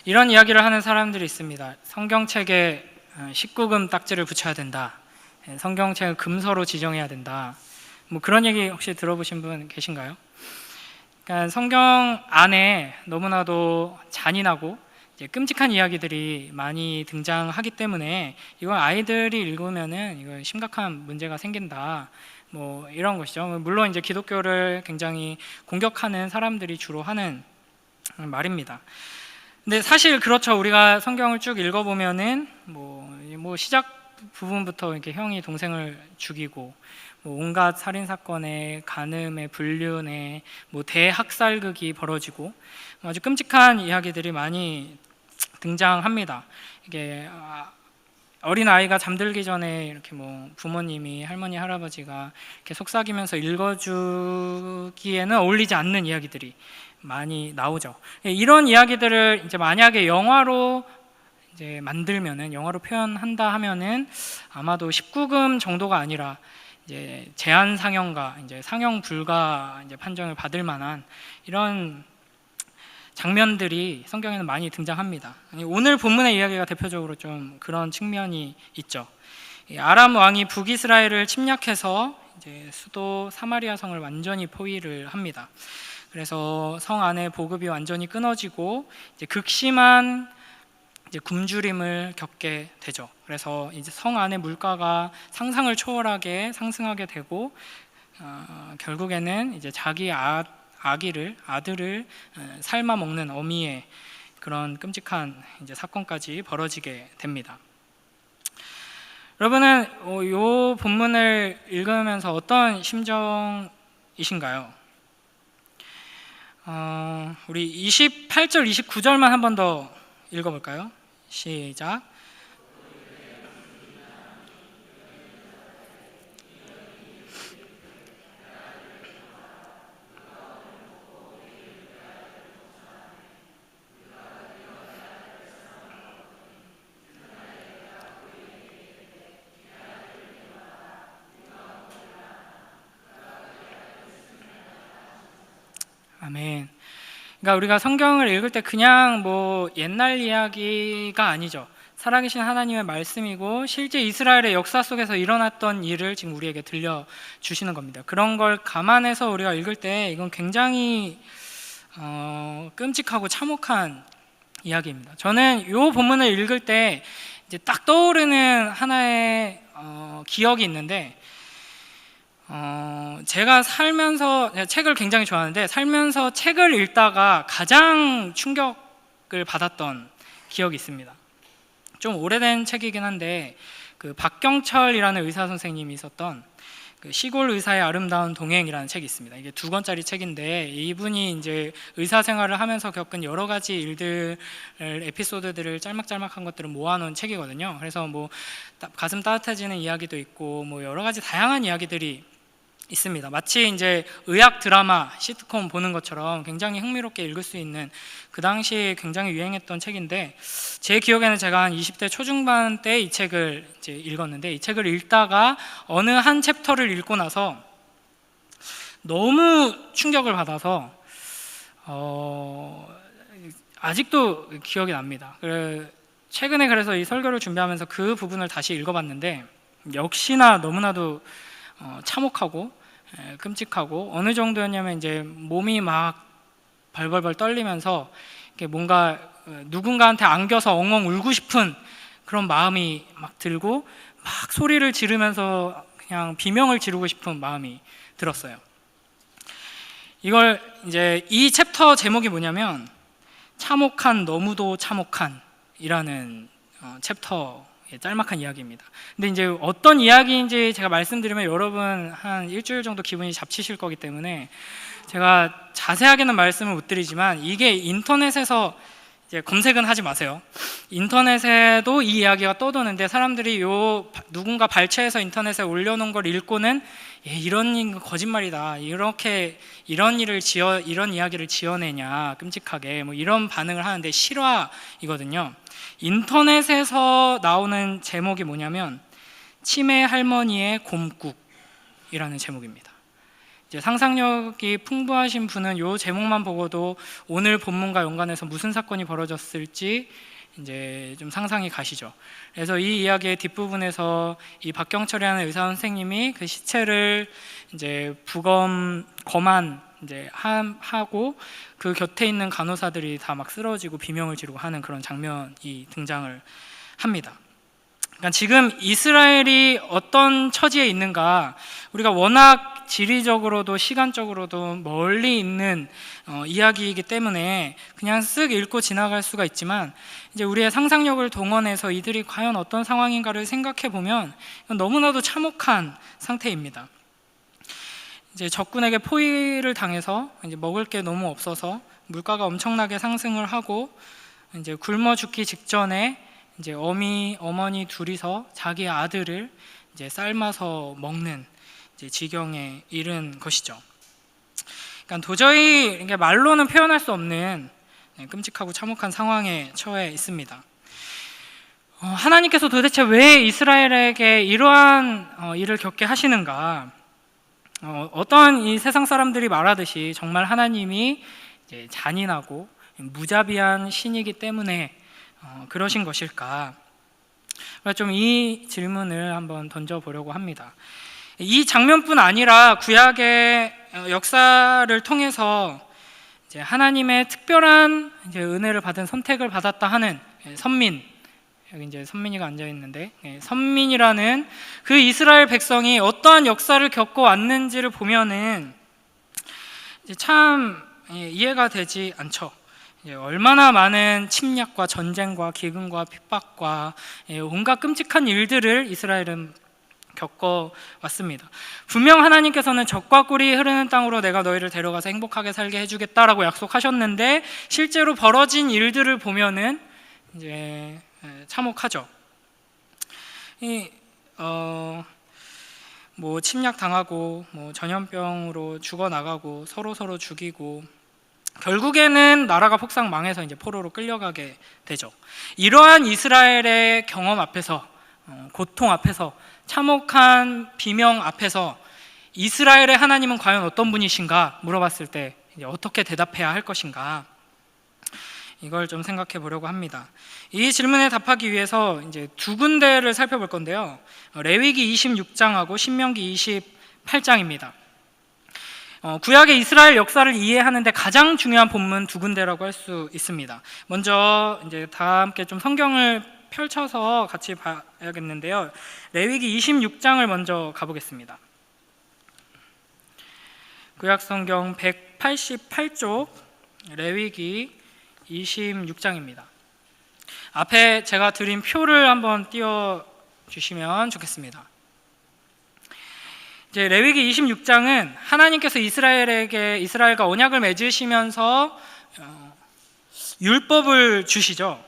이런 이야기를 하는 사람들이 있습니다. 성경책에 19금 딱지를 붙여야 된다. 성경책을 금서로 지정해야 된다. 뭐 그런 얘기 혹시 들어보신 분 계신가요? 그러니까 성경 안에 너무나도 잔인하고 이제 끔찍한 이야기들이 많이 등장하기 때문에 이건 아이들이 읽으면은 이건 심각한 문제가 생긴다. 뭐 이런 것이죠. 물론 이제 기독교를 굉장히 공격하는 사람들이 주로 하는 말입니다. 근데 사실 그렇죠. 우리가 성경을 쭉 읽어보면은 뭐 시작 부분부터 이렇게 형이 동생을 죽이고 뭐 온갖 살인 사건에 간음에 불륜에 뭐 대학살극이 벌어지고 아주 끔찍한 이야기들이 많이 등장합니다. 이게 어린 아이가 잠들기 전에 이렇게 뭐 부모님이 할머니 할아버지가 이렇게 속삭이면서 읽어주기에는 어울리지 않는 이야기들이 많이 나오죠. 이런 이야기들을 이제 만약에 영화로 이제 만들면은 영화로 표현한다 하면은 아마도 19금 정도가 아니라 이제 제한 상영과 이제 상영 불가 이제 판정을 받을 만한 이런 장면들이 성경에는 많이 등장합니다. 오늘 본문의 이야기가 대표적으로 좀 그런 측면이 있죠. 아람 왕이 북이스라엘을 침략해서 이제 수도 사마리아 성을 완전히 포위를 합니다. 그래서 성 안에 보급이 완전히 끊어지고 이제 극심한 이제 굶주림을 겪게 되죠. 그래서 이제 성 안의 물가가 상상을 초월하게 상승하게 되고 결국에는 이제 자기 아들을 삶아 먹는 어미의 그런 끔찍한 이제 사건까지 벌어지게 됩니다. 여러분은 이 본문을 읽으면서 어떤 심정이신가요? 우리 28절, 29절만 한 번 더 읽어볼까요? 시작. 아멘. 그러니까 우리가 성경을 읽을 때 그냥 뭐 옛날 이야기가 아니죠. 살아계신 하나님의 말씀이고 실제 이스라엘의 역사 속에서 일어났던 일을 지금 우리에게 들려주시는 겁니다. 그런 걸 감안해서 우리가 읽을 때 이건 굉장히 끔찍하고 참혹한 이야기입니다. 저는 이 본문을 읽을 때 이제 딱 떠오르는 하나의 기억이 있는데 제가 책을 굉장히 좋아하는데 살면서 책을 읽다가 가장 충격을 받았던 기억이 있습니다. 좀 오래된 책이긴 한데 그 박경철이라는 의사 선생님이 썼던 그 시골 의사의 아름다운 동행이라는 책이 있습니다. 이게 2권짜리 책인데 이분이 이제 의사 생활을 하면서 겪은 여러 가지 일들 에피소드들을 짤막짤막한 것들을 모아놓은 책이거든요. 그래서 뭐 가슴 따뜻해지는 이야기도 있고 뭐 여러 가지 다양한 이야기들이 있습니다. 마치 이제 의학 드라마 시트콤 보는 것처럼 굉장히 흥미롭게 읽을 수 있는 그 당시에 굉장히 유행했던 책인데 제 기억에는 제가 한 20대 초중반 때 이 책을 이제 읽었는데 이 책을 읽다가 어느 한 챕터를 읽고 나서 너무 충격을 받아서 아직도 기억이 납니다. 최근에 그래서 이 설교를 준비하면서 그 부분을 다시 읽어봤는데 역시나 너무나도 참혹하고 끔찍하고 어느 정도였냐면 이제 몸이 막 벌벌벌 떨리면서 뭔가 누군가한테 안겨서 엉엉 울고 싶은 그런 마음이 막 들고 막 소리를 지르면서 그냥 비명을 지르고 싶은 마음이 들었어요. 이걸 이제 이 챕터 제목이 뭐냐면 참혹한 너무도 참혹한이라는 챕터 짤막한 이야기입니다. 근데 이제 어떤 이야기인지 제가 말씀드리면 여러분 한 일주일 정도 기분이 잡치실 거기 때문에 제가 자세하게는 말씀을 못 드리지만 이게 인터넷에서 이제 검색은 하지 마세요. 인터넷에도 이 이야기가 떠도는데 사람들이 누군가 발췌해서 인터넷에 올려놓은 걸 읽고는 이런 거짓말이다. 이런 이야기를 지어내냐 끔찍하게 뭐 이런 반응을 하는데 실화이거든요. 인터넷에서 나오는 제목이 뭐냐면 치매 할머니의 곰국이라는 제목입니다. 이제 상상력이 풍부하신 분은 이 제목만 보고도 오늘 본문과 연관해서 무슨 사건이 벌어졌을지 이제 좀 상상이 가시죠. 그래서 이 이야기의 뒷부분에서 이 박경철이라는 의사 선생님이 그 시체를 이제 검안 이제 하고 그 곁에 있는 간호사들이 다 막 쓰러지고 비명을 지르고 하는 그런 장면이 등장을 합니다. 그러니까 지금 이스라엘이 어떤 처지에 있는가, 우리가 워낙 지리적으로도 시간적으로도 멀리 있는 이야기이기 때문에 그냥 쓱 읽고 지나갈 수가 있지만, 이제 우리의 상상력을 동원해서 이들이 과연 어떤 상황인가를 생각해 보면 너무나도 참혹한 상태입니다. 이제 적군에게 포위를 당해서 이제 먹을 게 너무 없어서 물가가 엄청나게 상승을 하고 이제 굶어 죽기 직전에 이제 어머니 둘이서 자기 아들을 이제 삶아서 먹는 이제 지경에 이른 것이죠. 그러니까 도저히 이게 말로는 표현할 수 없는 끔찍하고 참혹한 상황에 처해 있습니다. 하나님께서 도대체 왜 이스라엘에게 이러한 일을 겪게 하시는가? 어떤 이 세상 사람들이 말하듯이 정말 하나님이 이제 잔인하고 무자비한 신이기 때문에 그러신 것일까? 좀 이 질문을 한번 던져보려고 합니다. 이 장면뿐 아니라 구약의 역사를 통해서 이제 하나님의 특별한 이제 은혜를 받은 선택을 받았다 하는 선민, 여기 이제 선민이가 앉아 있는데 선민이라는 그 이스라엘 백성이 어떠한 역사를 겪어 왔는지를 보면은 이제 참 이해가 되지 않죠. 얼마나 많은 침략과 전쟁과 기근과 핍박과 온갖 끔찍한 일들을 이스라엘은 겪어왔습니다. 분명 하나님께서는 젖과 꿀이 흐르는 땅으로 내가 너희를 데려가서 행복하게 살게 해주겠다라고 약속하셨는데 실제로 벌어진 일들을 보면은 이제 참혹하죠. 뭐 침략 당하고 뭐 전염병으로 죽어나가고 서로 죽이고 결국에는 나라가 폭삭 망해서 이제 포로로 끌려가게 되죠. 이러한 이스라엘의 경험 앞에서, 고통 앞에서, 참혹한 비명 앞에서 이스라엘의 하나님은 과연 어떤 분이신가 물어봤을 때 이제 어떻게 대답해야 할 것인가, 이걸 좀 생각해 보려고 합니다. 이 질문에 답하기 위해서 이제 두 군데를 살펴볼 건데요. 레위기 26장하고 신명기 28장입니다. 구약의 이스라엘 역사를 이해하는데 가장 중요한 본문 두 군데라고 할 수 있습니다. 먼저 이제 다 함께 좀 성경을 펼쳐서 같이 봐야겠는데요. 레위기 26장을 먼저 가보겠습니다. 구약 성경 188쪽 레위기 26장입니다. 앞에 제가 드린 표를 한번 띄워 주시면 좋겠습니다. 이제 레위기 26장은 하나님께서 이스라엘과 언약을 맺으시면서 율법을 주시죠.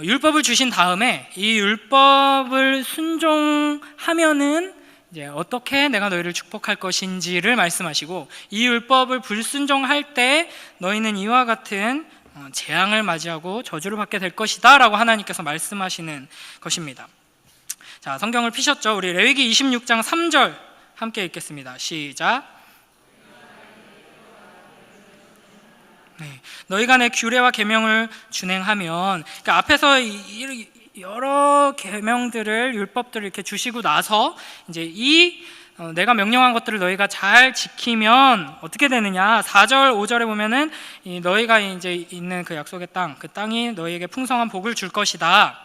율법을 주신 다음에 이 율법을 순종하면은 이제 어떻게 내가 너희를 축복할 것인지를 말씀하시고, 이 율법을 불순종할 때 너희는 이와 같은 재앙을 맞이하고 저주를 받게 될 것이다 라고 하나님께서 말씀하시는 것입니다. 자, 성경을 피셨죠? 우리 레위기 26장 3절 함께 읽겠습니다. 시작. 너희가 내 규례와 계명을 준행하면, 그러니까 앞에서 여러 계명들을, 율법들을 이렇게 주시고 나서 이제 내가 명령한 것들을 너희가 잘 지키면 어떻게 되느냐? 4절, 5절에 보면은 너희가 이제 있는 그 약속의 땅, 그 땅이 너희에게 풍성한 복을 줄 것이다.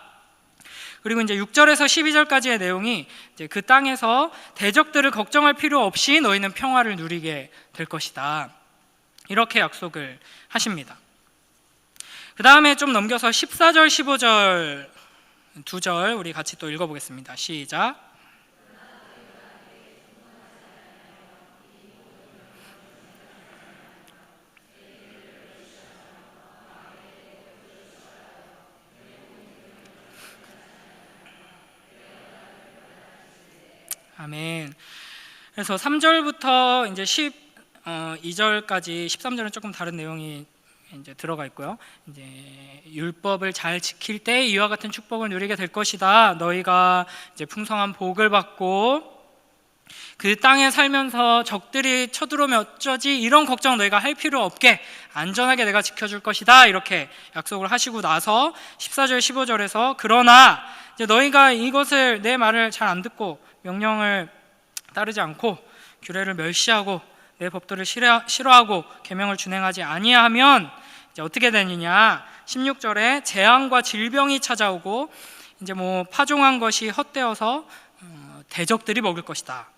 그리고 이제 6절에서 12절까지의 내용이 이제 그 땅에서 대적들을 걱정할 필요 없이 너희는 평화를 누리게 될 것이다. 이렇게 약속을 하십니다. 그 다음에 좀 넘겨서 14절, 15절 두 절 우리 같이 또 읽어보겠습니다. 시작. 아멘. 그래서 3절부터 이제 12절까지 13절은 조금 다른 내용이 이제 들어가 있고요. 이제 율법을 잘 지킬 때 이와 같은 축복을 누리게 될 것이다. 너희가 이제 풍성한 복을 받고 그 땅에 살면서 적들이 쳐들어오면 어쩌지, 이런 걱정 너희가 할 필요 없게 안전하게 내가 지켜줄 것이다, 이렇게 약속을 하시고 나서 14절 15절에서 그러나 이제 너희가 이것을, 내 말을 잘 안 듣고 명령을 따르지 않고 규례를 멸시하고 내 법도를 싫어하고 계명을 준행하지 아니하면 이제 어떻게 되느냐, 16절에 재앙과 질병이 찾아오고 이제 뭐 파종한 것이 헛되어서 대적들이 먹을 것이다.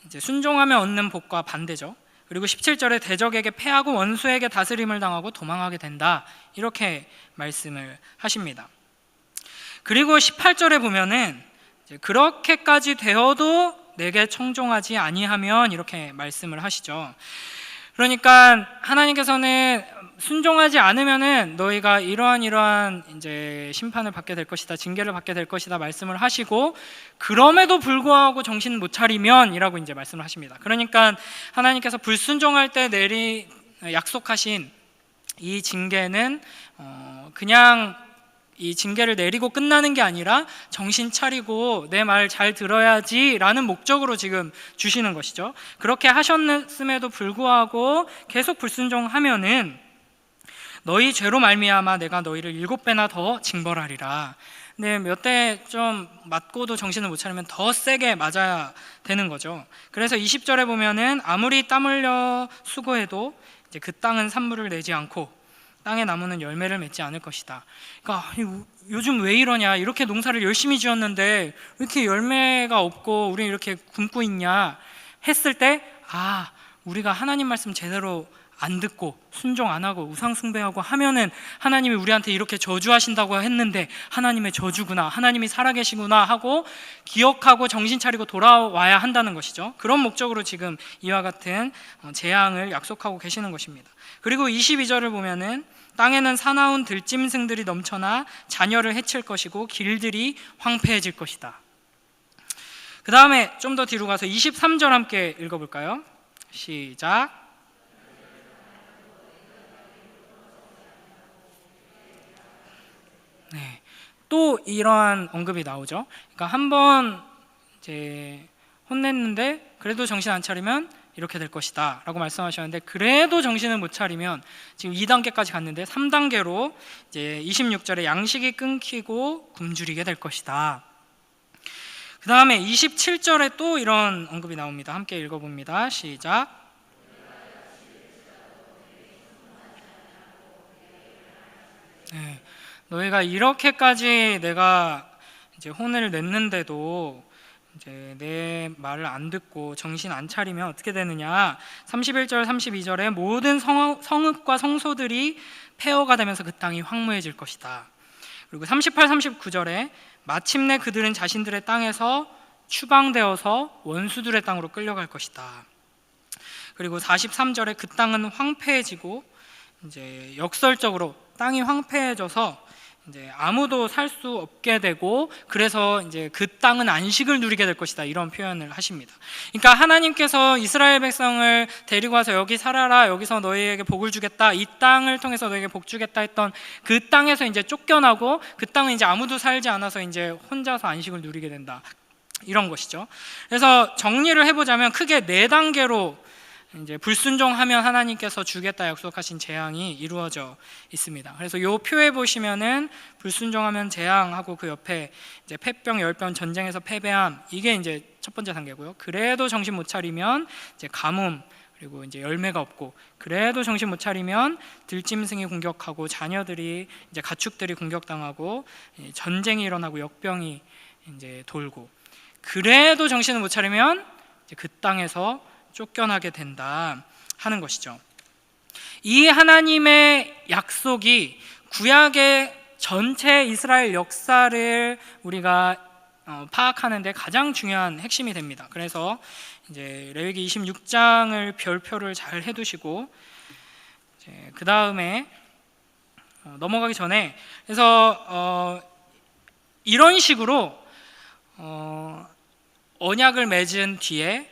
이제 순종하면 얻는 복과 반대죠. 그리고 17절에 대적에게 패하고 원수에게 다스림을 당하고 도망하게 된다, 이렇게 말씀을 하십니다. 그리고 18절에 보면은 이제 그렇게까지 되어도 내게 청종하지 아니하면, 이렇게 말씀을 하시죠. 그러니까 하나님께서는 순종하지 않으면은 너희가 이러한 이제 심판을 받게 될 것이다, 징계를 받게 될 것이다 말씀을 하시고, 그럼에도 불구하고 정신 못 차리면이라고 이제 말씀을 하십니다. 그러니까 하나님께서 불순종할 때 약속하신 이 징계는 그냥 이 징계를 내리고 끝나는 게 아니라 정신 차리고 내 말 잘 들어야지 라는 목적으로 지금 주시는 것이죠. 그렇게 하셨음에도 불구하고 계속 불순종하면은 너희 죄로 말미암아 내가 너희를 7배나 더 징벌하리라. 근데 몇 대 좀 맞고도 정신을 못 차리면 더 세게 맞아야 되는 거죠. 그래서 20절에 보면은 아무리 땀 흘려 수고해도 이제 그 땅은 산물을 내지 않고 땅의 나무는 열매를 맺지 않을 것이다. 그러니까 요즘 왜 이러냐, 이렇게 농사를 열심히 지었는데 왜 이렇게 열매가 없고 우리 이렇게 굶고 있냐 했을 때, 우리가 하나님 말씀 제대로 안 듣고 순종 안 하고 우상 숭배하고 하면은 하나님이 우리한테 이렇게 저주하신다고 했는데 하나님의 저주구나, 하나님이 살아계시구나 하고 기억하고 정신 차리고 돌아와야 한다는 것이죠. 그런 목적으로 지금 이와 같은 재앙을 약속하고 계시는 것입니다. 그리고 22절을 보면은 땅에는 사나운 들짐승들이 넘쳐나 자녀를 해칠 것이고 길들이 황폐해질 것이다. 그 다음에 좀 더 뒤로 가서 23절 함께 읽어볼까요? 시작. 네, 또 이러한 언급이 나오죠. 그러니까 한번 이제 혼냈는데 그래도 정신 안 차리면 이렇게 될 것이다 라고 말씀하셨는데, 그래도 정신을 못 차리면 지금 2단계까지 갔는데 3단계로 이제 26절에 양식이 끊기고 굶주리게 될 것이다. 그 다음에 27절에 또 이런 언급이 나옵니다. 함께 읽어봅니다. 시작. 네, 너희가 이렇게까지 내가 이제 혼을 냈는데도 이제 내 말을 안 듣고 정신 안 차리면 어떻게 되느냐, 31절 32절에 모든 성읍과 성소들이 폐허가 되면서 그 땅이 황무해질 것이다. 그리고 38, 39절에 마침내 그들은 자신들의 땅에서 추방되어서 원수들의 땅으로 끌려갈 것이다. 그리고 43절에 그 땅은 황폐해지고 이제 역설적으로 땅이 황폐해져서 이제 아무도 살 수 없게 되고, 그래서 이제 그 땅은 안식을 누리게 될 것이다, 이런 표현을 하십니다. 그러니까 하나님께서 이스라엘 백성을 데리고 와서 여기 살아라, 여기서 너희에게 복을 주겠다, 이 땅을 통해서 너희에게 복 주겠다 했던 그 땅에서 이제 쫓겨나고 그 땅은 이제 아무도 살지 않아서 이제 혼자서 안식을 누리게 된다, 이런 것이죠. 그래서 정리를 해보자면 크게 4단계로 이제 불순종하면 하나님께서 주겠다 약속하신 재앙이 이루어져 있습니다. 그래서 이 표에 보시면은 불순종하면 재앙하고 그 옆에 이제 폐병, 열병, 전쟁에서 패배함, 이게 이제 첫 번째 단계고요. 그래도 정신 못 차리면 이제 가뭄, 그리고 이제 열매가 없고, 그래도 정신 못 차리면 들짐승이 공격하고 자녀들이 이제 가축들이 공격당하고 전쟁이 일어나고 역병이 이제 돌고, 그래도 정신을 못 차리면 이제 그 땅에서 쫓겨나게 된다 하는 것이죠. 이 하나님의 약속이 구약의 전체 이스라엘 역사를 우리가 파악하는데 가장 중요한 핵심이 됩니다. 그래서 이제 레위기 26장을 별표를 잘 해두시고, 그 다음에 넘어가기 전에, 그래서 이런 식으로 언약을 맺은 뒤에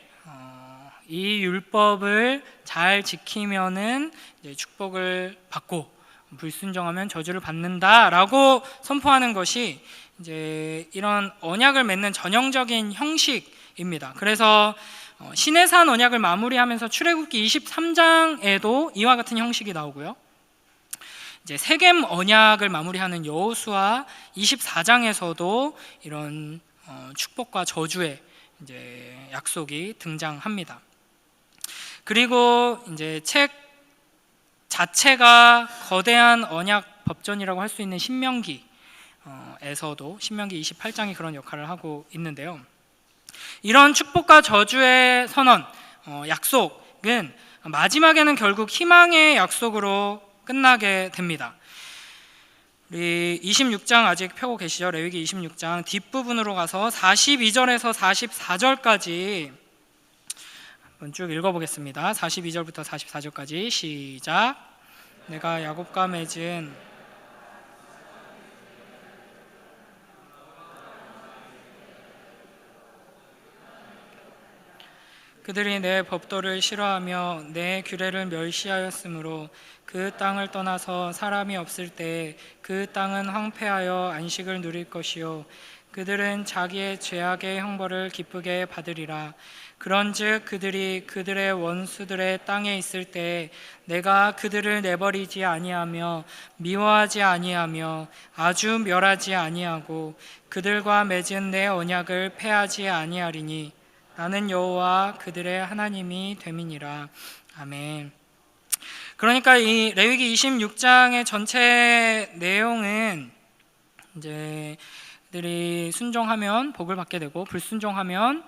이 율법을 잘 지키면은 이제 축복을 받고 불순종하면 저주를 받는다라고 선포하는 것이 이제 이런 언약을 맺는 전형적인 형식, 입니다. 그래서 시내산 언약을 마무리하면서 출애굽기 23장에도 이와 같은 형식이 나오고요. 이제 세겜 언약을 마무리하는 여호수아 24장에서도 이런 축복과 저주의 이제 약속이 등장합니다. 그리고 이제 책 자체가 거대한 언약 법전이라고 할 수 있는 신명기에서도 신명기 28장이 그런 역할을 하고 있는데요. 이런 축복과 저주의 선언, 약속은 마지막에는 결국 희망의 약속으로 끝나게 됩니다. 우리 26장 아직 펴고 계시죠? 레위기 26장 뒷부분으로 가서 42절에서 44절까지 한번 쭉 읽어보겠습니다. 42절부터 44절까지 시작. 내가 야곱과 맺은 그들이 내 법도를 싫어하며 내 규례를 멸시하였으므로 그 땅을 떠나서 사람이 없을 때 그 땅은 황폐하여 안식을 누릴 것이요 그들은 자기의 죄악의 형벌을 기쁘게 받으리라. 그런즉 그들이 그들의 원수들의 땅에 있을 때 내가 그들을 내버리지 아니하며 미워하지 아니하며 아주 멸하지 아니하고 그들과 맺은 내 언약을 폐하지 아니하리니 나는 여호와 그들의 하나님이 됨이니라. 아멘. 그러니까 이 레위기 26장의 전체 내용은 이제 그들이 순종하면 복을 받게 되고 불순종하면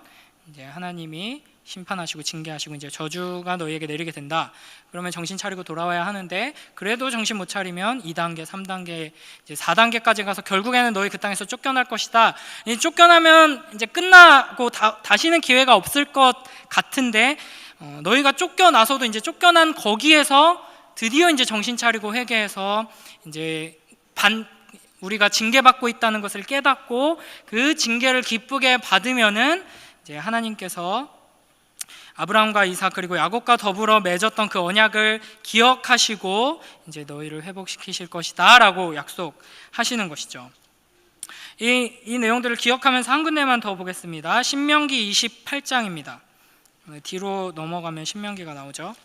이제 하나님이 심판하시고 징계하시고 이제 저주가 너희에게 내리게 된다. 그러면 정신 차리고 돌아와야 하는데 그래도 정신 못 차리면 2단계, 3단계, 이제 4단계까지 가서 결국에는 너희 그 땅에서 쫓겨날 것이다. 쫓겨나면 이제 끝나고 다시는 기회가 없을 것 같은데 너희가 쫓겨나서도 이제 쫓겨난 거기에서 드디어 이제 정신 차리고 회개해서 이제 우리가 징계받고 있다는 것을 깨닫고 그 징계를 기쁘게 받으면은 이제 하나님께서 아브라함과 이삭 그리고 야곱과 더불어 맺었던 그 언약을 기억하시고 이제 너희를 회복시키실 것이다라고 약속하시는 것이죠. 이 내용들을 기억하면서 한 군데만 더 보겠습니다. 신명기 28장입니다. 뒤로 넘어가면 신명기가 나오죠.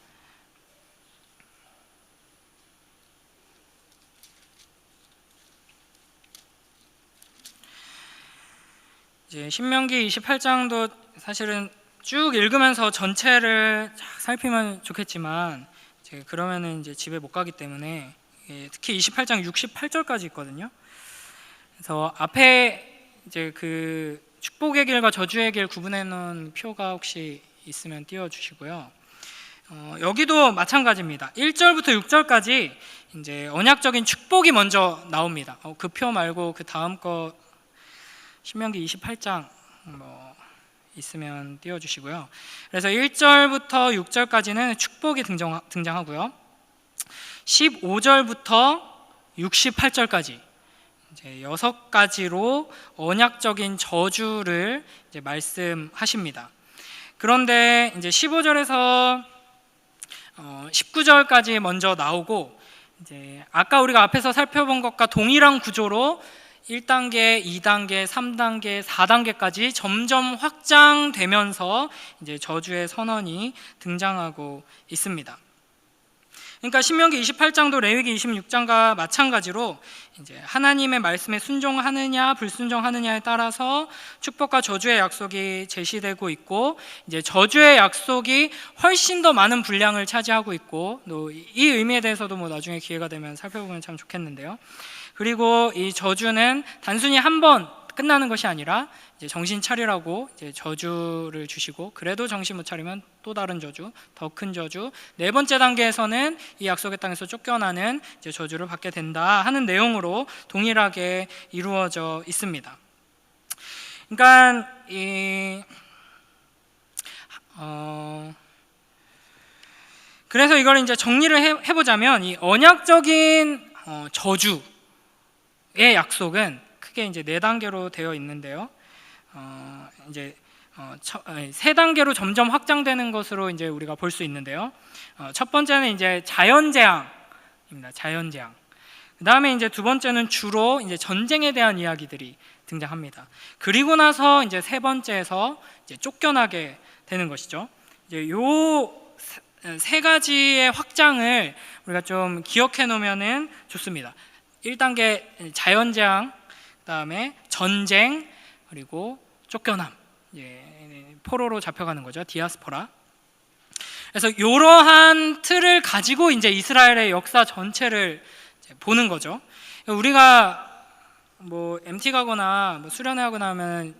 이제 신명기 28장도 사실은 쭉 읽으면서 전체를 살피면 좋겠지만 이제 그러면은 이제 집에 못 가기 때문에 특히 28장 68절까지 있거든요. 그래서 앞에 이제 그 축복의 길과 저주의 길 구분해 놓은 표가 혹시 있으면 띄워 주시고요. 여기도 마찬가지입니다. 1절부터 6절까지 이제 언약적인 축복이 먼저 나옵니다. 그 표 말고 그 다음 거 신명기 28장 있으면 띄워주시고요. 그래서 1절부터 6절까지는 축복이 등장하고요. 15절부터 68절까지 이제 6가지로 언약적인 저주를 이제 말씀하십니다. 그런데 이제 15절에서 19절까지 먼저 나오고 이제 아까 우리가 앞에서 살펴본 것과 동일한 구조로 1단계, 2단계, 3단계, 4단계까지 점점 확장되면서 이제 저주의 선언이 등장하고 있습니다. 그러니까 신명기 28장도 레위기 26장과 마찬가지로 이제 하나님의 말씀에 순종하느냐 불순종하느냐에 따라서 축복과 저주의 약속이 제시되고 있고 이제 저주의 약속이 훨씬 더 많은 분량을 차지하고 있고 또 이 의미에 대해서도 나중에 기회가 되면 살펴보면 참 좋겠는데요. 그리고 이 저주는 단순히 한 번 끝나는 것이 아니라 이제 정신 차리라고 이제 저주를 주시고 그래도 정신 못 차리면 또 다른 저주, 더 큰 저주. 네 번째 단계에서는 이 약속의 땅에서 쫓겨나는 이제 저주를 받게 된다 하는 내용으로 동일하게 이루어져 있습니다. 그러니까 그래서 이걸 이제 정리를 해보자면 이 언약적인 저주의 약속은 크게 이제 4단계로 되어 있는데요. 이제 3단계로 점점 확장되는 것으로 이제 우리가 볼 수 있는데요. 첫 번째는 이제 자연재앙입니다. 자연재앙. 그 다음에 이제 두 번째는 주로 이제 전쟁에 대한 이야기들이 등장합니다. 그리고 나서 이제 세 번째에서 이제 쫓겨나게 되는 것이죠. 이제 요 세 가지의 확장을 우리가 좀 기억해 놓으면은 좋습니다. 1단계 자연재앙, 그다음에 전쟁, 그리고 쫓겨남, 포로로 잡혀가는 거죠. 디아스포라. 그래서 이러한 틀을 가지고 이제 이스라엘의 역사 전체를 보는 거죠. 우리가 뭐 MT 가거나 뭐 수련회 하거나 하면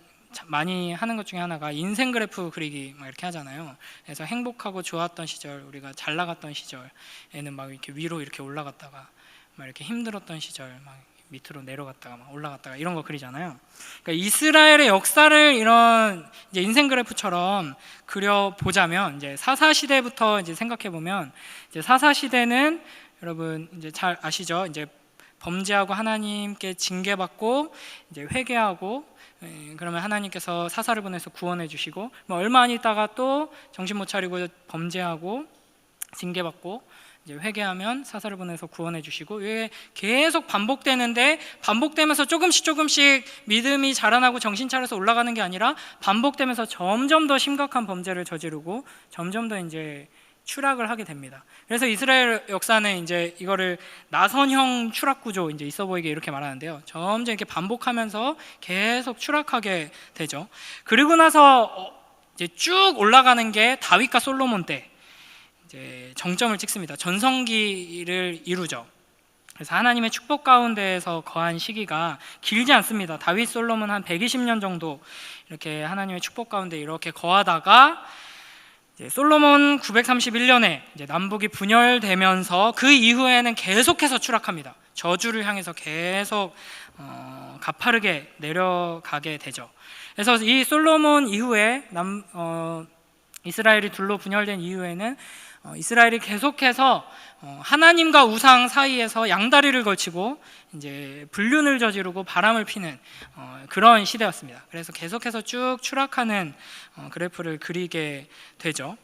많이 하는 것 중에 하나가 인생 그래프 그리기 막 이렇게 하잖아요. 그래서 행복하고 좋았던 시절, 우리가 잘 나갔던 시절에는 막 이렇게 위로 이렇게 올라갔다가 막 이렇게 힘들었던 시절 막 밑으로 내려갔다가 막 올라갔다가 이런 거 그리잖아요. 그러니까 이스라엘의 역사를 이런 이제 인생 그래프처럼 그려 보자면 이제 사사 시대부터 이제 생각해 보면 이제 사사 시대는 여러분 이제 잘 아시죠? 이제 범죄하고 하나님께 징계받고 이제 회개하고 그러면 하나님께서 사사를 보내서 구원해 주시고 뭐 얼마 안 있다가 또 정신 못 차리고 범죄하고 징계받고 이제 회개하면 사사를 보내서 구원해 주시고 이게 계속 반복되는데 반복되면서 조금씩 믿음이 자라나고 정신 차려서 올라가는 게 아니라 반복되면서 점점 더 심각한 범죄를 저지르고 점점 더 이제 추락을 하게 됩니다. 그래서 이스라엘 역사는 이제 이거를 나선형 추락 구조 이제 있어 보이게 이렇게 말하는데요. 점점 이렇게 반복하면서 계속 추락하게 되죠. 그리고 나서 이제 쭉 올라가는 게 다윗과 솔로몬 때 이제 정점을 찍습니다. 전성기를 이루죠. 그래서 하나님의 축복 가운데에서 거한 시기가 길지 않습니다. 다윗, 솔로몬 한 120년 정도 이렇게 하나님의 축복 가운데 이렇게 거하다가 솔로몬 931년에 이제 남북이 분열되면서 그 이후에는 계속해서 추락합니다. 저주를 향해서 계속 가파르게 내려가게 되죠. 그래서 이 솔로몬 이후에 이스라엘이 둘로 분열된 이후에는 이스라엘이 계속해서 하나님과 우상 사이에서 양다리를 걸치고 이제 불륜을 저지르고 바람을 피는 그런 시대였습니다. 그래서 계속해서 쭉 추락하는 그래프를 그리게 되죠.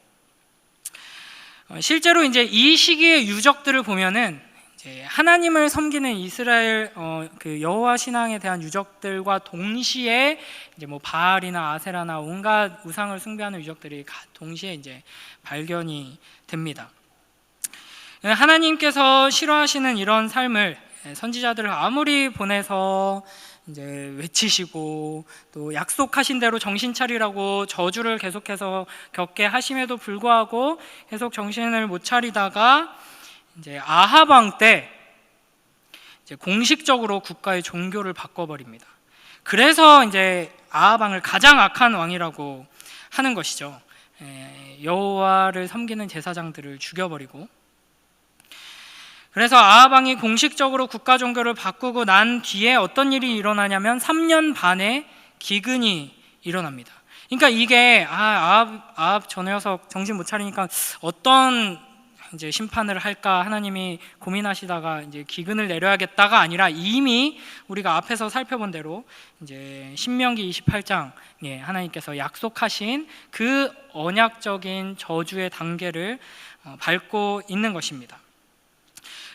실제로 이제 이 시기의 유적들을 보면은 이제 하나님을 섬기는 이스라엘 그 여호와 신앙에 대한 유적들과 동시에 이제 뭐 바알이나 아세라나 온갖 우상을 숭배하는 유적들이 동시에 이제 발견이 됩니다. 하나님께서 싫어하시는 이런 삶을 선지자들을 아무리 보내서 이제 외치시고 또 약속하신 대로 정신 차리라고 저주를 계속해서 겪게 하심에도 불구하고 계속 정신을 못 차리다가 이제 아합 왕 때 이제 공식적으로 국가의 종교를 바꿔버립니다. 그래서 이제 아합 왕을 가장 악한 왕이라고 하는 것이죠. 여호와를 섬기는 제사장들을 죽여버리고, 그래서 아합 왕이 공식적으로 국가 종교를 바꾸고 난 뒤에 어떤 일이 일어나냐면 3년 반의 기근이 일어납니다. 그러니까 이게 아합 저 녀석 정신 못 차리니까 어떤 이제 심판을 할까 하나님이 고민하시다가 이제 기근을 내려야겠다가 아니라 이미 우리가 앞에서 살펴본 대로 이제 신명기 28장에 하나님께서 약속하신 그 언약적인 저주의 단계를 밟고 있는 것입니다.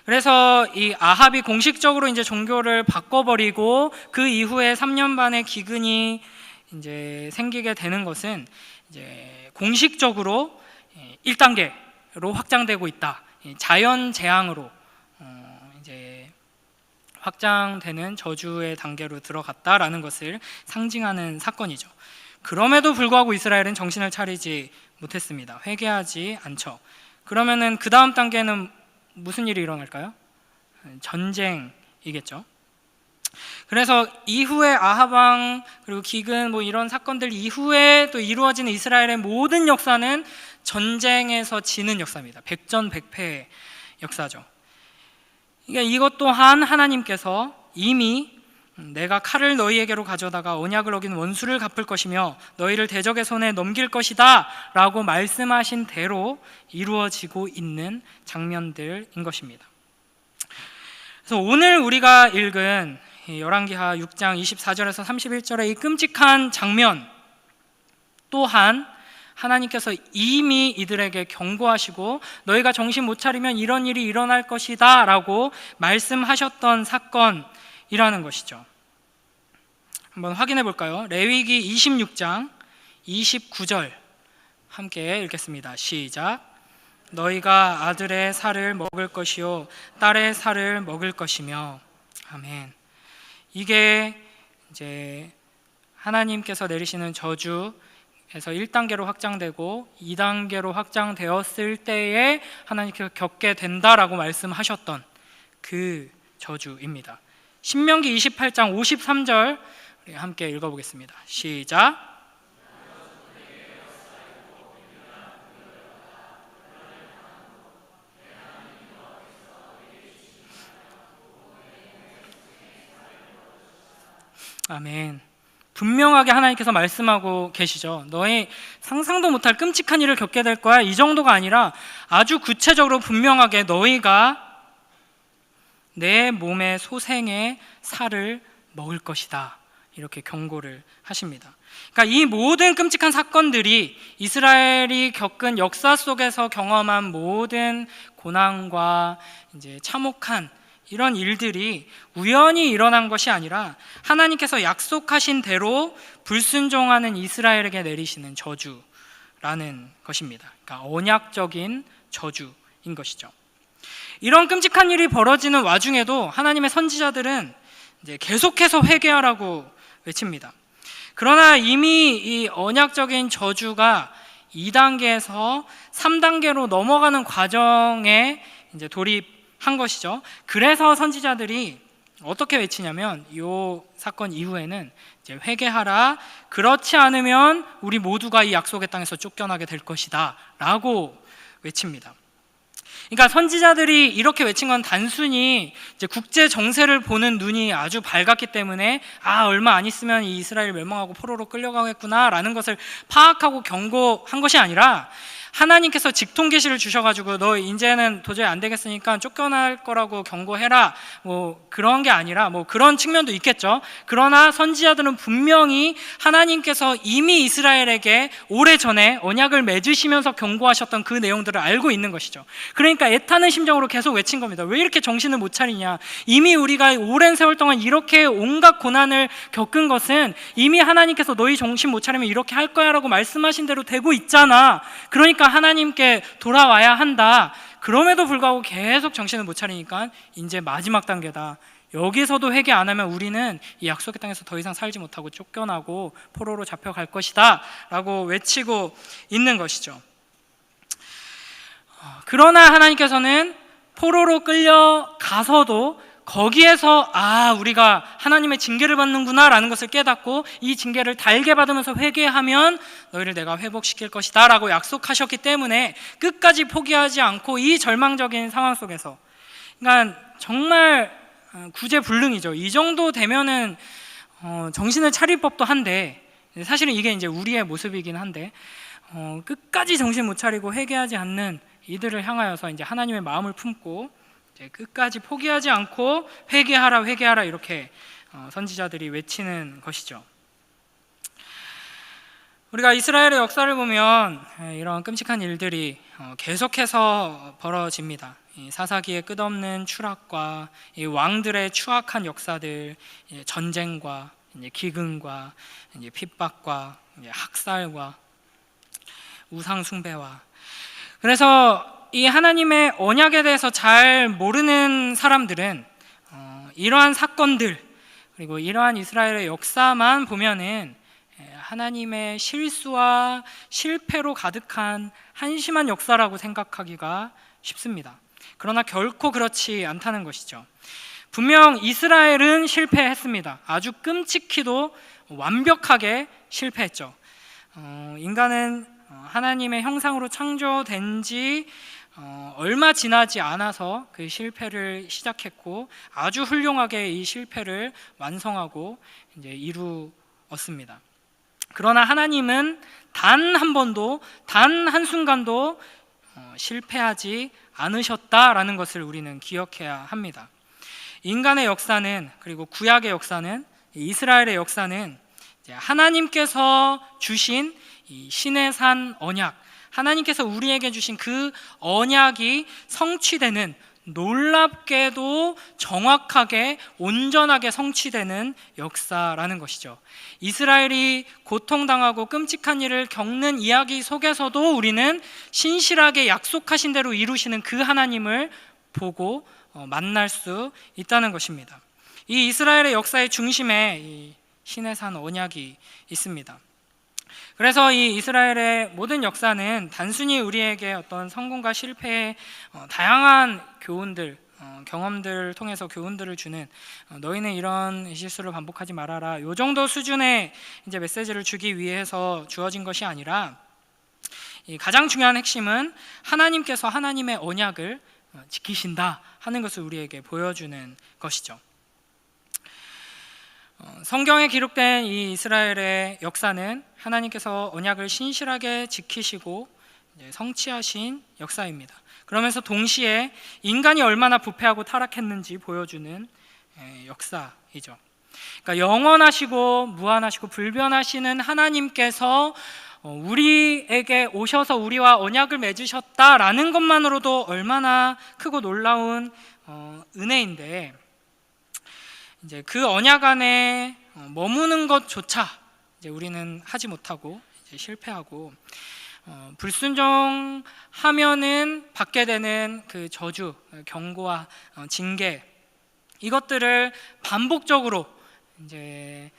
그래서 이 아합이 공식적으로 이제 종교를 바꿔버리고 그 이후에 3년 반의 기근이 이제 생기게 되는 것은 이제 공식적으로 1단계로 확장되고 있다. 자연 재앙으로 이제 확장되는 저주의 단계로 들어갔다라는 것을 상징하는 사건이죠. 그럼에도 불구하고 이스라엘은 정신을 차리지 못했습니다. 회개하지 않죠. 그러면은 그 다음 단계는 무슨 일이 일어날까요? 전쟁이겠죠. 그래서 이후에 아합 왕 그리고 기근 뭐 이런 사건들 이후에 또 이루어지는 이스라엘의 모든 역사는 전쟁에서 지는 역사입니다. 백전백패의 역사죠. 그러니까 이것 또한 하나님께서 이미 내가 칼을 너희에게로 가져다가 언약을 어긴 원수를 갚을 것이며 너희를 대적의 손에 넘길 것이다 라고 말씀하신 대로 이루어지고 있는 장면들인 것입니다. 그래서 오늘 우리가 읽은 열왕기하 6장 24절에서 31절의 이 끔찍한 장면 또한 하나님께서 이미 이들에게 경고하시고 너희가 정신 못 차리면 이런 일이 일어날 것이다 라고 말씀하셨던 사건이라는 것이죠. 한번 확인해 볼까요? 레위기 26장 29절 함께 읽겠습니다. 시작. 너희가 아들의 살을 먹을 것이요 딸의 살을 먹을 것이며. 아멘. 이게 이제 하나님께서 내리시는 저주에서 1단계로 확장되고 2단계로 확장되었을 때에 하나님께서 겪게 된다라고 말씀하셨던 그 저주입니다. 신명기 28장 53절 우리 함께 읽어보겠습니다. 시작. 아멘. 분명하게 하나님께서 말씀하고 계시죠. 너희 상상도 못할 끔찍한 일을 겪게 될 거야. 이 정도가 아니라 아주 구체적으로 분명하게 너희가 내 몸의 소생의 살을 먹을 것이다. 이렇게 경고를 하십니다. 그러니까 이 모든 끔찍한 사건들이 이스라엘이 겪은 역사 속에서 경험한 모든 고난과 이제 참혹한 이런 일들이 우연히 일어난 것이 아니라 하나님께서 약속하신 대로 불순종하는 이스라엘에게 내리시는 저주라는 것입니다. 그러니까 언약적인 저주인 것이죠. 이런 끔찍한 일이 벌어지는 와중에도 하나님의 선지자들은 이제 계속해서 회개하라고 외칩니다. 그러나 이미 이 언약적인 저주가 2단계에서 3단계로 넘어가는 과정에 이제 돌입한 것이죠. 그래서 선지자들이 어떻게 외치냐면 이 사건 이후에는 이제 회개하라. 그렇지 않으면 우리 모두가 이 약속의 땅에서 쫓겨나게 될 것이다 라고 외칩니다. 그러니까 선지자들이 이렇게 외친 건 단순히 이제 국제 정세를 보는 눈이 아주 밝았기 때문에 얼마 안 있으면 이 이스라엘 멸망하고 포로로 끌려가겠구나라는 것을 파악하고 경고한 것이 아니라 하나님께서 직통 계시를 주셔가지고 너 이제는 도저히 안 되겠으니까 쫓겨날 거라고 경고해라 뭐 그런 게 아니라 뭐 그런 측면도 있겠죠. 그러나 선지자들은 분명히 하나님께서 이미 이스라엘에게 오래전에 언약을 맺으시면서 경고하셨던 그 내용들을 알고 있는 것이죠. 그러니까 애타는 심정으로 계속 외친 겁니다. 왜 이렇게 정신을 못 차리냐. 이미 우리가 오랜 세월 동안 이렇게 온갖 고난을 겪은 것은 이미 하나님께서 너희 정신 못 차리면 이렇게 할 거야 라고 말씀하신 대로 되고 있잖아. 그러니까 하나님께 돌아와야 한다. 그럼에도 불구하고 계속 정신을 못 차리니까 이제 마지막 단계다. 여기서도 회개 안 하면 우리는 이 약속의 땅에서 더 이상 살지 못하고 쫓겨나고 포로로 잡혀갈 것이다 라고 외치고 있는 것이죠. 그러나 하나님께서는 포로로 끌려가서도 거기에서 우리가 하나님의 징계를 받는구나 라는 것을 깨닫고 이 징계를 달게 받으면서 회개하면 너희를 내가 회복시킬 것이다 라고 약속하셨기 때문에 끝까지 포기하지 않고 이 절망적인 상황 속에서, 그러니까 정말 구제불능이죠. 이 정도 되면은 정신을 차릴 법도 한데, 사실은 이게 이제 우리의 모습이긴 한데 끝까지 정신 못 차리고 회개하지 않는 이들을 향하여서 이제 하나님의 마음을 품고 끝까지 포기하지 않고 회개하라 회개하라 이렇게 선지자들이 외치는 것이죠. 우리가 이스라엘의 역사를 보면 이런 끔찍한 일들이 계속해서 벌어집니다. 사사기의 끝없는 추락과 왕들의 추악한 역사들, 전쟁과 기근과 핍박과 학살과 우상 숭배와, 그래서 이 하나님의 언약에 대해서 잘 모르는 사람들은 이러한 사건들 그리고 이러한 이스라엘의 역사만 보면은 하나님의 실수와 실패로 가득한 한심한 역사라고 생각하기가 쉽습니다. 그러나 결코 그렇지 않다는 것이죠. 분명 이스라엘은 실패했습니다. 아주 끔찍히도 완벽하게 실패했죠. 인간은 하나님의 형상으로 창조된 지 얼마 지나지 않아서 그 실패를 시작했고 아주 훌륭하게 이 실패를 완성하고 이제 이루었습니다. 그러나 하나님은 단 한 번도, 단 한순간도 실패하지 않으셨다라는 것을 우리는 기억해야 합니다. 인간의 역사는, 그리고 구약의 역사는, 이스라엘의 역사는 하나님께서 주신 이 신의 산 언약, 하나님께서 우리에게 주신 그 언약이 성취되는 놀랍게도 정확하게 온전하게 성취되는 역사라는 것이죠. 이스라엘이 고통당하고 끔찍한 일을 겪는 이야기 속에서도 우리는 신실하게 약속하신 대로 이루시는 그 하나님을 보고 만날 수 있다는 것입니다. 이 이스라엘의 역사의 중심에 이 시내산 언약이 있습니다. 그래서 이 이스라엘의 모든 역사는 단순히 우리에게 어떤 성공과 실패의 다양한 교훈들, 경험들을 통해서 교훈들을 주는, 너희는 이런 실수를 반복하지 말아라, 이 정도 수준의 이제 메시지를 주기 위해서 주어진 것이 아니라, 이 가장 중요한 핵심은 하나님께서 하나님의 언약을 지키신다 하는 것을 우리에게 보여주는 것이죠. 성경에 기록된 이 이스라엘의 역사는 하나님께서 언약을 신실하게 지키시고 성취하신 역사입니다. 그러면서 동시에 인간이 얼마나 부패하고 타락했는지 보여주는 역사이죠. 그러니까 영원하시고 무한하시고 불변하시는 하나님께서 우리에게 오셔서 우리와 언약을 맺으셨다라는 것만으로도 얼마나 크고 놀라운 은혜인데, 이제 그 언약 안에 머무는 것조차 이제 우리는 하지 못하고 이제 실패하고, 불순종하면은 받게 되는 그 저주, 경고와 징계, 이것들을 반복적으로 이제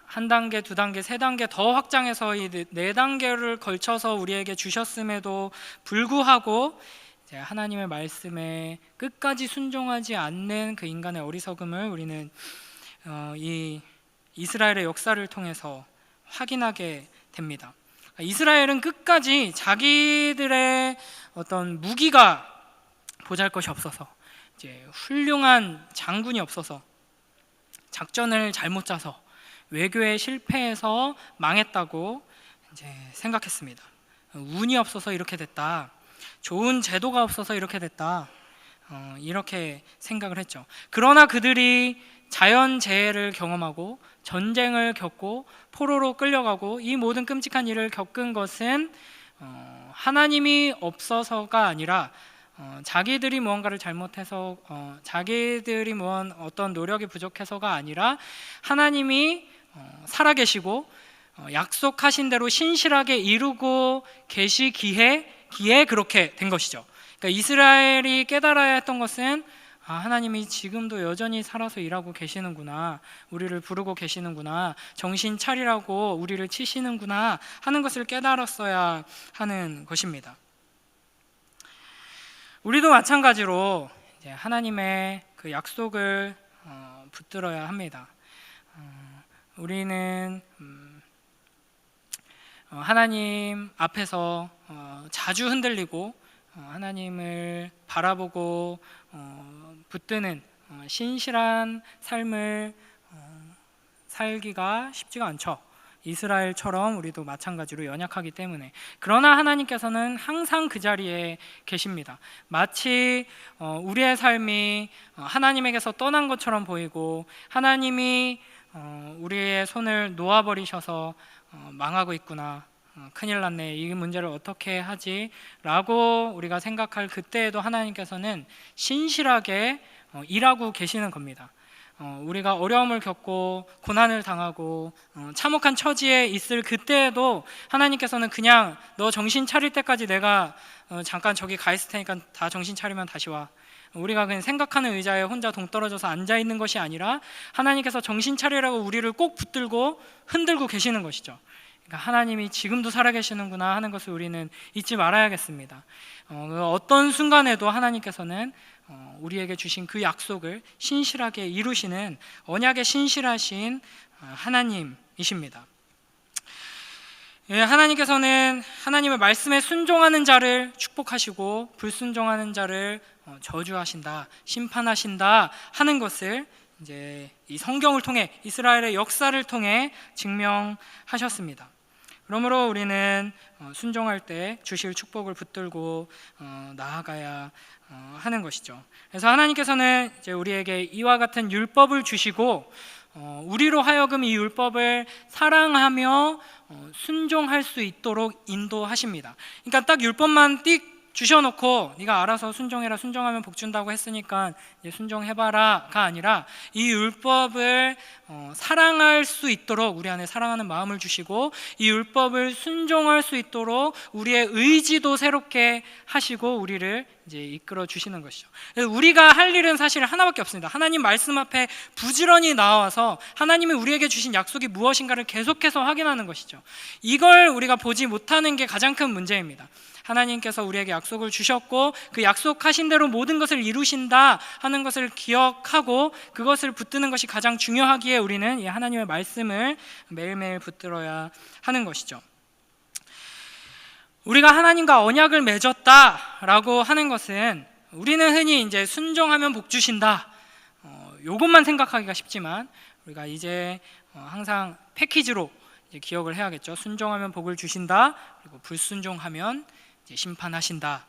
한 단계, 두 단계, 세 단계 더 확장해서 이 네 단계를 걸쳐서 우리에게 주셨음에도 불구하고 이제 하나님의 말씀에 끝까지 순종하지 않는 그 인간의 어리석음을 우리는 이 이스라엘의 역사를 통해서 확인하게 됩니다. 이스라엘은 끝까지 자기들의 어떤 무기가 보잘것이 없어서, 이제 훌륭한 장군이 없어서, 작전을 잘못 짜서, 외교에 실패해서 망했다고 이제 생각했습니다. 운이 없어서 이렇게 됐다, 좋은 제도가 없어서 이렇게 됐다, 이렇게 생각을 했죠. 그러나 그들이 자연재해를 경험하고 전쟁을 겪고 포로로 끌려가고 이 모든 끔찍한 일을 겪은 것은 하나님이 없어서가 아니라 자기들이 무언가를 잘못해서, 자기들이 어떤 노력이 부족해서가 아니라 하나님이 살아계시고 약속하신 대로 신실하게 이루고 계시기에 그렇게 된 것이죠. 그러니까 이스라엘이 깨달아야 했던 것은, 하나님이 지금도 여전히 살아서 일하고 계시는구나, 우리를 부르고 계시는구나, 정신 차리라고 우리를 치시는구나 하는 것을 깨달았어야 하는 것입니다. 우리도 마찬가지로 이제 하나님의 그 약속을 붙들어야 합니다. 우리는 하나님 앞에서 자주 흔들리고 하나님을 바라보고 붙드는 신실한 삶을 살기가 쉽지가 않죠. 이스라엘처럼 우리도 마찬가지로 연약하기 때문에. 그러나 하나님께서는 항상 그 자리에 계십니다. 마치 우리의 삶이 하나님에게서 떠난 것처럼 보이고, 하나님이 우리의 손을 놓아버리셔서 망하고 있구나, 큰일 났네, 이 문제를 어떻게 하지? 라고 우리가 생각할 그때에도 하나님께서는 신실하게 일하고 계시는 겁니다. 우리가 어려움을 겪고 고난을 당하고 참혹한 처지에 있을 그때에도 하나님께서는 그냥 너 정신 차릴 때까지 내가 잠깐 저기 가 있을 테니까 다 정신 차리면 다시 와, 우리가 그냥 생각하는 의자에 혼자 동떨어져서 앉아 있는 것이 아니라 하나님께서 정신 차리라고 우리를 꼭 붙들고 흔들고 계시는 것이죠. 그러니까 하나님이 지금도 살아계시는구나 하는 것을 우리는 잊지 말아야겠습니다. 어떤 순간에도 하나님께서는 우리에게 주신 그 약속을 신실하게 이루시는 언약에 신실하신 하나님이십니다. 하나님께서는 하나님의 말씀에 순종하는 자를 축복하시고 불순종하는 자를 저주하신다, 심판하신다 하는 것을 이제 이 성경을 통해, 이스라엘의 역사를 통해 증명하셨습니다. 그러므로 우리는 순종할 때 주실 축복을 붙들고 나아가야 하는 것이죠. 그래서 하나님께서는 이제 우리에게 이와 같은 율법을 주시고 우리로 하여금 이 율법을 사랑하며 순종할 수 있도록 인도하십니다. 그러니까 딱 율법만 띡 주셔놓고 네가 알아서 순종해라, 순종하면 복 준다고 했으니까 이제 순종해봐라가 아니라 이 율법을 사랑할 수 있도록 우리 안에 사랑하는 마음을 주시고 이 율법을 순종할 수 있도록 우리의 의지도 새롭게 하시고 우리를 이제 이끌어 주시는 것이죠. 우리가 할 일은 사실 하나밖에 없습니다. 하나님 말씀 앞에 부지런히 나와서 하나님이 우리에게 주신 약속이 무엇인가를 계속해서 확인하는 것이죠. 이걸 우리가 보지 못하는 게 가장 큰 문제입니다. 하나님께서 우리에게 약속을 주셨고 그 약속하신 대로 모든 것을 이루신다 하는 것을 기억하고 그것을 붙드는 것이 가장 중요하기에 우리는 이 하나님의 말씀을 매일매일 붙들어야 하는 것이죠. 우리가 하나님과 언약을 맺었다라고 하는 것은 우리는 흔히 이제 순종하면 복 주신다 요것만 생각하기가 쉽지만 우리가 이제 항상 패키지로 이제 기억을 해야겠죠. 순종하면 복을 주신다, 그리고 불순종하면 이제 심판하신다.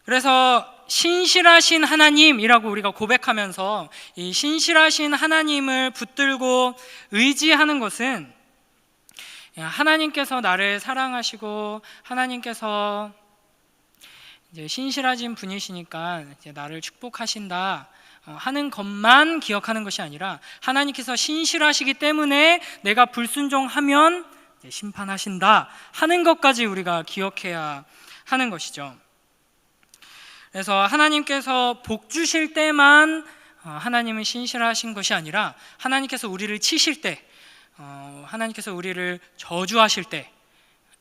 그래서 신실하신 하나님이라고 우리가 고백하면서 이 신실하신 하나님을 붙들고 의지하는 것은 하나님께서 나를 사랑하시고 하나님께서 이제 신실하신 분이시니까 이제 나를 축복하신다 하는 것만 기억하는 것이 아니라 하나님께서 신실하시기 때문에 내가 불순종하면 심판하신다 하는 것까지 우리가 기억해야 하는 것이죠. 그래서 하나님께서 복 주실 때만 하나님은 신실하신 것이 아니라 하나님께서 우리를 치실 때, 하나님께서 우리를 저주하실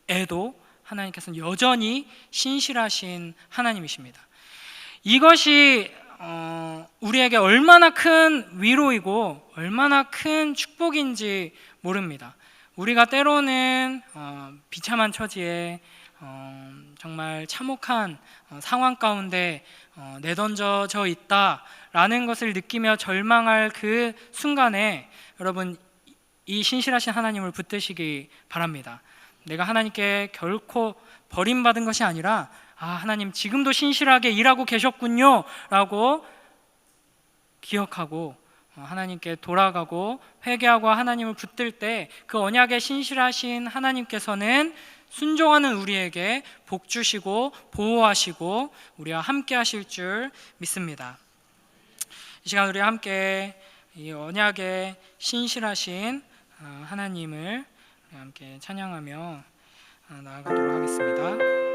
때에도 하나님께서는 여전히 신실하신 하나님이십니다. 이것이 우리에게 얼마나 큰 위로이고 얼마나 큰 축복인지 모릅니다. 우리가 때로는 비참한 처지에 정말 참혹한 상황 가운데 내던져져 있다라는 것을 느끼며 절망할 그 순간에 여러분 이 신실하신 하나님을 붙드시기 바랍니다. 내가 하나님께 결코 버림받은 것이 아니라 하나님 지금도 신실하게 일하고 계셨군요 라고 기억하고 하나님께 돌아가고 회개하고 하나님을 붙들 때 그 언약에 신실하신 하나님께서는 순종하는 우리에게 복 주시고 보호하시고 우리와 함께 하실 줄 믿습니다. 이 시간 우리 함께 이 언약에 신실하신 하나님을 함께 찬양하며 나아가도록 하겠습니다.